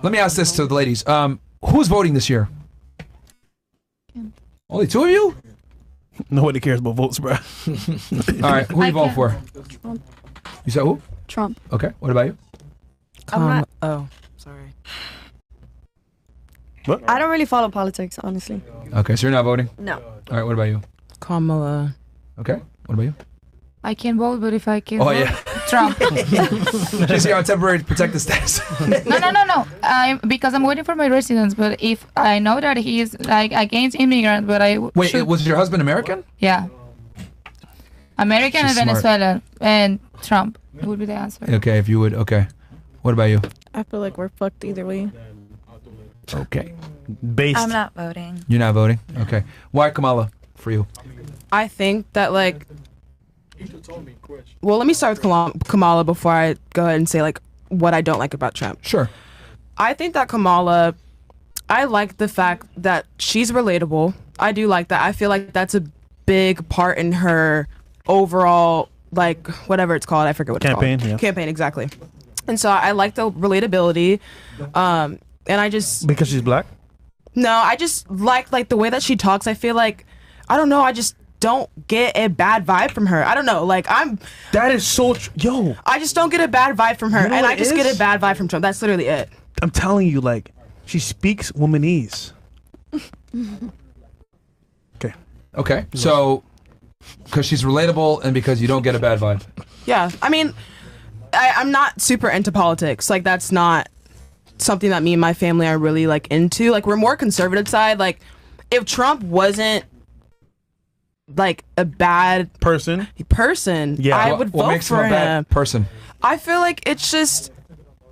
let me ask this to the ladies. Who's voting this year? Only two of you? Nobody cares about votes, bro. All right, who you vote for? Trump. You said who? Trump. Okay, what about you? Oh, sorry. What? I don't really follow politics, honestly. Okay, so you're not voting? No. All right, what about you? Kamala. Okay, what about you? I can vote, but if I can Oh, vote, yeah. Trump. She's here on temporary protected status. No. Because I'm waiting for my residence. But if I know that he is like against immigrants, but I Wait, was your husband American? Yeah. American She's and smart. Venezuela and Trump would be the answer. Okay, if you would. Okay, what about you? I feel like we're fucked either way. Okay, Based. I'm not voting. you're not voting. Okay, why Kamala for you? I think that like. Well, let me start with Kamala before I go ahead and say like what I don't like about Trump. Sure. I think that Kamala, I like the fact that she's relatable. I do like that. I feel like that's a big part in her overall, like, whatever it's called. I forget what Campaign, it's called. yeah. Campaign, exactly. And so I like the relatability. And I just... Because she's black? No, I just like the way that she talks. I feel like, I don't know, I just don't get a bad vibe from her. I don't know, like That is so yo. I just don't get a bad vibe from her. You know And what I it just is? get a bad vibe from Trump. That's literally it. I'm telling you, like, she speaks womanese. Okay. Okay, so because she's relatable and because you don't get a bad vibe. Yeah, I mean, I'm not super into politics. Like, that's not something that me and my family are really, like, into. Like, we're more conservative side. Like, if Trump wasn't, like, a bad person, yeah, I would what vote makes him for a bad person? I feel like it's just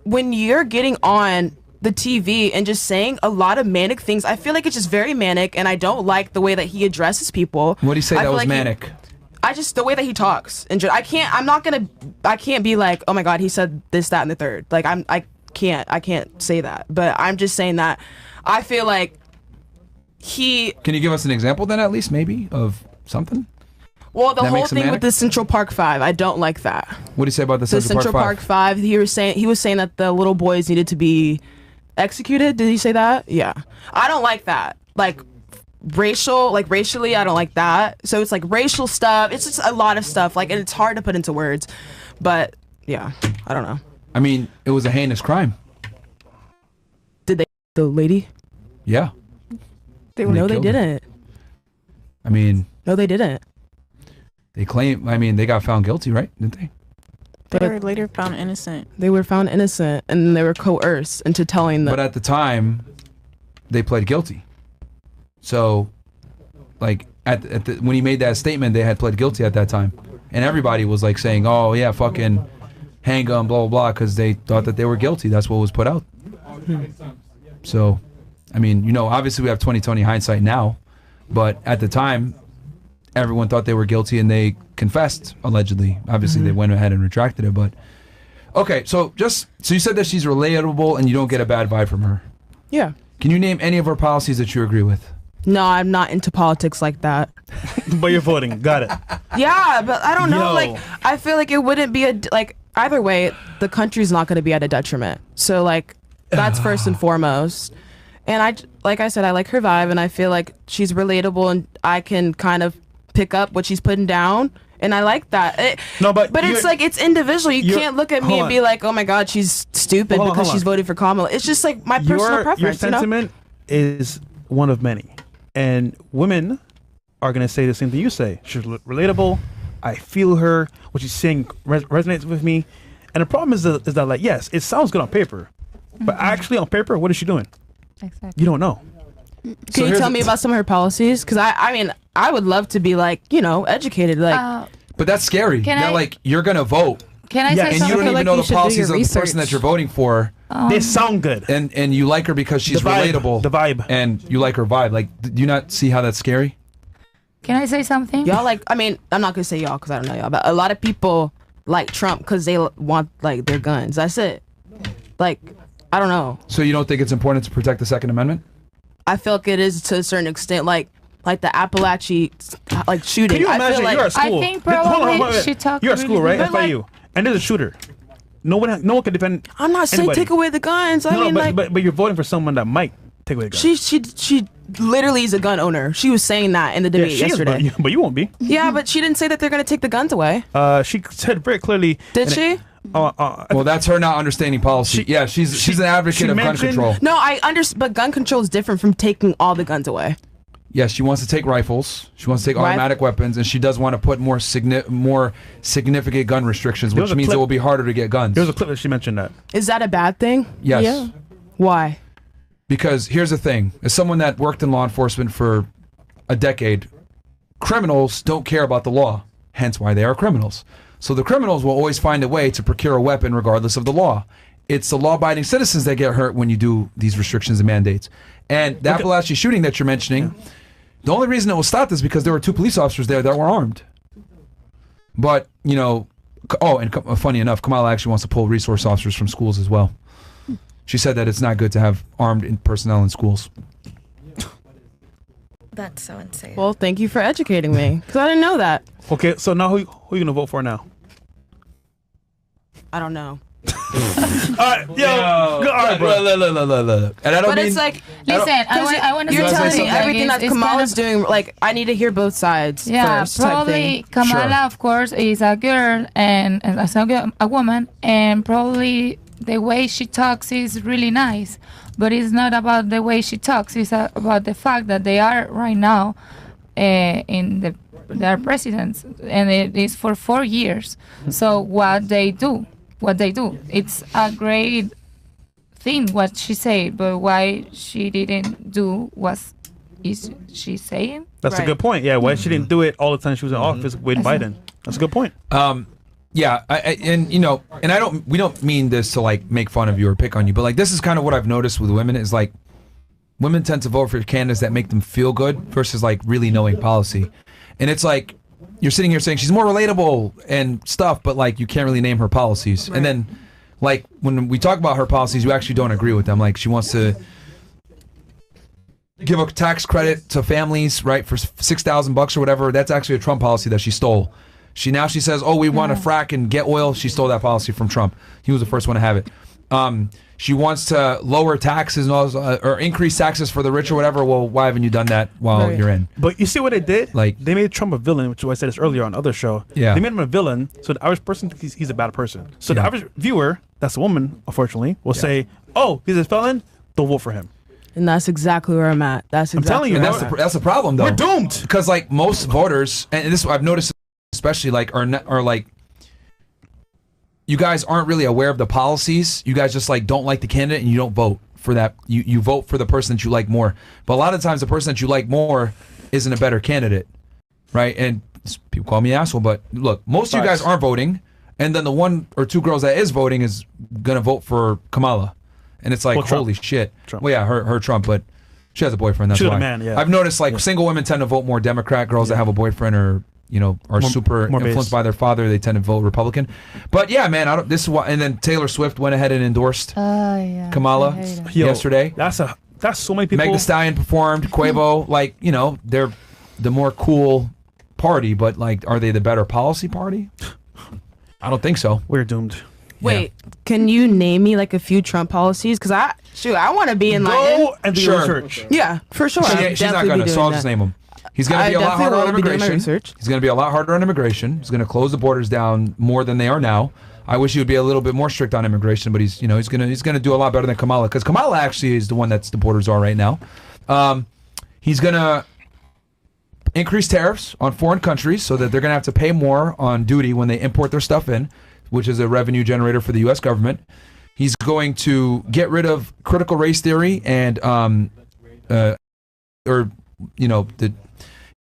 when you're getting on the TV and just saying a lot of manic things, I feel like it's just very manic, and I don't like the way that he addresses people. What do you say I that feel was like manic? I just, the way that he talks. And I can't be like, oh my God, he said this, that, and the third. Like, I can't say that. But I'm just saying that I feel like Can you give us an example then, at least, maybe, of something? Well, the That whole makes him thing manic? with the Central Park 5, I don't like that. What do you say about the The Central Park 5? He was saying that the little boys needed to be executed. Did he say that? Yeah. I don't like that. Like racially, I don't like that. So it's like racial stuff. It's just a lot of stuff. Like, and it's hard to put into words. But yeah, I don't know. I mean, it was a heinous crime. Did they the lady? Yeah. No, they killed her. didn't. I mean, No, they didn't. they got found guilty, right? Didn't they? They were later found innocent. They were found innocent, and they were coerced into telling them. But at the time, they pled guilty. So, like, when he made that statement, they had pled guilty at that time. And everybody was, like, saying, oh, yeah, fucking handgun, blah, blah, blah, because they thought that they were guilty. That's what was put out. So, I mean, you know, obviously we have 20/20 hindsight now. But at the time, everyone thought they were guilty and they confessed, allegedly. Obviously, they went ahead and retracted it, but... Okay, so you said that she's relatable and you don't get a bad vibe from her. Yeah. Can you name any of her policies that you agree with? No, I'm not into politics like that. but you're voting. Got it. Yeah, but I don't know. Yo. Like, I feel like it wouldn't be either way, the country's not going to be at a detriment. So, like, that's first and foremost. And like I said, I like her vibe, and I feel like she's relatable, and I can kind of pick up what she's putting down, and I like that. But it's like, it's individual. You can't look at me and be like, oh my God, she's stupid because she's voted for Kamala. It's just like my personal preference. Your sentiment is one of many, and women are gonna say the same thing you say. She's relatable. I feel her. What she's saying resonates with me. And the problem is that like, yes, it sounds good on paper, but actually on paper, what is she doing? Exactly. You don't know. Can you tell me about some of her policies? Because I mean, I would love to be like, you know, educated. Like, but that's scary. Like, you're gonna vote. Can I say and something? you don't even know the policies of the person that you're voting for. They sound good. And you like her because she's relatable. The vibe. And you like her vibe. Like, do you not see how that's scary? Can I say something? y'all like, I mean, I'm not gonna say y'all because I don't know y'all, but a lot of people like Trump because they want like their guns. That's it. Like, I don't know. So you don't think it's important to protect the Second Amendment? I feel like it is to a certain extent. Like the Appalachia like shooting. Can you I imagine feel like, you're at school? I think probably she talked You're at school, really right? good. But, FIU, and there's a shooter. no one can defend. I'm not saying anybody. take away the guns. I mean, but you're voting for someone that might take away the guns. She literally is a gun owner. She was saying that in the debate yesterday. Is, but you won't be. Yeah, but she didn't say that they're going to take the guns away. She said very clearly. Did she? Well, that's her not understanding policy. She's an advocate of gun control. No, I understand, but gun control is different from taking all the guns away. Yes, she wants to take rifles. She wants to take automatic weapons, and she does want to put more significant gun restrictions, which means it will be harder to get guns. There's a clip that she mentioned that. Is that a bad thing? Yes. Yeah. Why? Because here's the thing: as someone that worked in law enforcement for a decade, criminals don't care about the law. Hence, why they are criminals. So the criminals will always find a way to procure a weapon regardless of the law. It's the law-abiding citizens that get hurt when you do these restrictions and mandates. And the Appalachia shooting that you're mentioning, the only reason it was stopped is because there were 2 police officers there that were armed. But, you know, funny enough, Kamala actually wants to pull resource officers from schools as well. She said that it's not good to have armed personnel in schools. That's so insane. Well, thank you for educating me, because I didn't know that. Okay, so now who are you going to vote for now? I don't know. Alright, bro. And I don't mean, it's like, listen, I want to You're say telling me something. everything that Kamala's doing, like, I need to hear both sides first. Probably Kamala, Sure. of course, is a girl and as a woman, and probably the way she talks is really nice, but it's not about the way she talks. It's about the fact that they are right now they are presidents, and it is for 4 years. So what they do, it's a great thing what she said, but why she didn't do is she saying? That's a good point. Yeah, why she didn't do it all the time she was in office with Biden. That's a good point. Yeah, we don't mean this to like make fun of you or pick on you, but like this is kind of what I've noticed with women is like women tend to vote for candidates that make them feel good versus like really knowing policy. And it's like you're sitting here saying she's more relatable and stuff, but like you can't really name her policies. Right. And then like when we talk about her policies, you actually don't agree with them. Like she wants to give a tax credit to families, right, for $6,000 or whatever. That's actually a Trump policy that she stole. She says, oh, we want to frack and get oil. She stole that policy from Trump. He was the first one to have it. She wants to lower taxes and all, or increase taxes for the rich or whatever. Well, why haven't you done that while you're in? But you see what they did? Like they made Trump a villain, which I said this earlier on other show. Yeah. They made him a villain, so the average person thinks he's a bad person. So the average viewer, that's a woman, unfortunately, will say, oh, he's a felon, don't vote for him. And that's exactly where I'm at. I'm telling you, and that's the problem, though. We're doomed. Because like most voters, and this I've noticed, especially like are like, you guys aren't really aware of the policies. You guys just like don't like the candidate and you don't vote for that. You vote for the person that you like more. But a lot of times the person that you like more isn't a better candidate, right? And people call me asshole, but look, most of you guys aren't voting, and then the 1 or 2 girls that is voting is gonna vote for Kamala, and it's like holy shit. Trump. Well, yeah, her Trump, but she has a boyfriend. That's She's why. a man, yeah. I've noticed like single women tend to vote more Democrat. Girls that have a boyfriend or are super influenced by their father, they tend to vote Republican. But yeah, man, this is why. And then Taylor Swift went ahead and endorsed Kamala yesterday. That's so many people. Meg Thee Stallion performed. Quavo, like they're the more cool party, but like, are they the better policy party? I don't think so. We're doomed. Wait, can you name me like a few Trump policies? Because I want to be enlightened. Go and do research. Yeah, for sure. She's not gonna. So I'll just name them. He's going to be a lot harder on immigration. He's going to be a lot harder on immigration. He's going to close the borders down more than they are now. I wish he would be a little bit more strict on immigration, but he's going to do a lot better than Kamala, because Kamala actually is the one that's the borders are right now. He's going to increase tariffs on foreign countries so that they're going to have to pay more on duty when they import their stuff in, which is a revenue generator for the U.S. government. He's going to get rid of critical race theory and the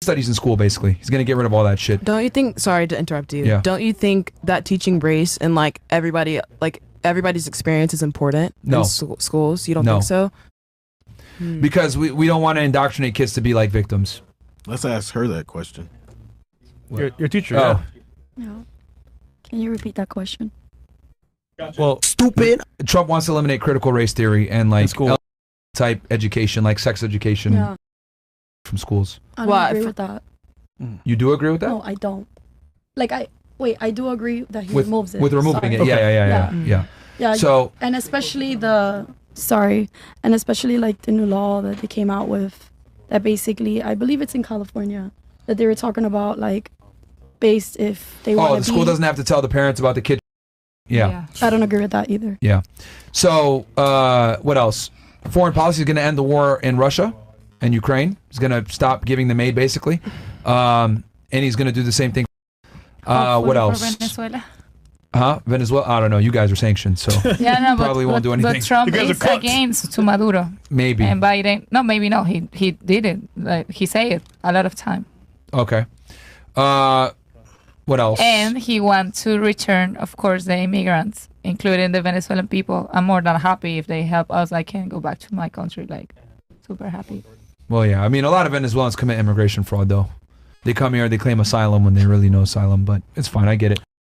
studies in school, basically. He's going to get rid of all that shit. Don't you think, sorry to interrupt you, don't you think that teaching race and like everybody's experience is important in schools? You don't think so? Because we don't want to indoctrinate kids to be like victims. Let's ask her that question. Your teacher. Oh. No. Can you repeat that question? Well, stupid. Trump wants to eliminate critical race theory and like type education, like sex education from schools. I don't agree with that. You do agree with that? No, I don't. Like wait, I do agree that he with removes it. with removing Sorry. it. Yeah. Yeah. So and especially like the new law that they came out with, that basically, I believe it's in California, that they were talking about like, based if they want to the school doesn't have to tell the parents about the kid. Yeah. I don't agree with that either. Yeah. So what else? Foreign policy is going to end the war in Russia and Ukraine. He's going to stop giving them aid, basically, and he's going to do the same thing. What else? Venezuela. Venezuela. I don't know. You guys are sanctioned, so Yeah, no, probably won't do anything. But Trump You guys are is cooked. against to Maduro. Maybe. And Biden, no, maybe no. He did it. Like he said it a lot of time. Okay. What else? And he wants to return, of course, the immigrants, including the Venezuelan people. I'm more than happy if they help us. I can go back to my country, like, super happy. Well, yeah. I mean, a lot of Venezuelans commit immigration fraud, though. They come here, they claim asylum when they really know asylum, but it's fine. I get it.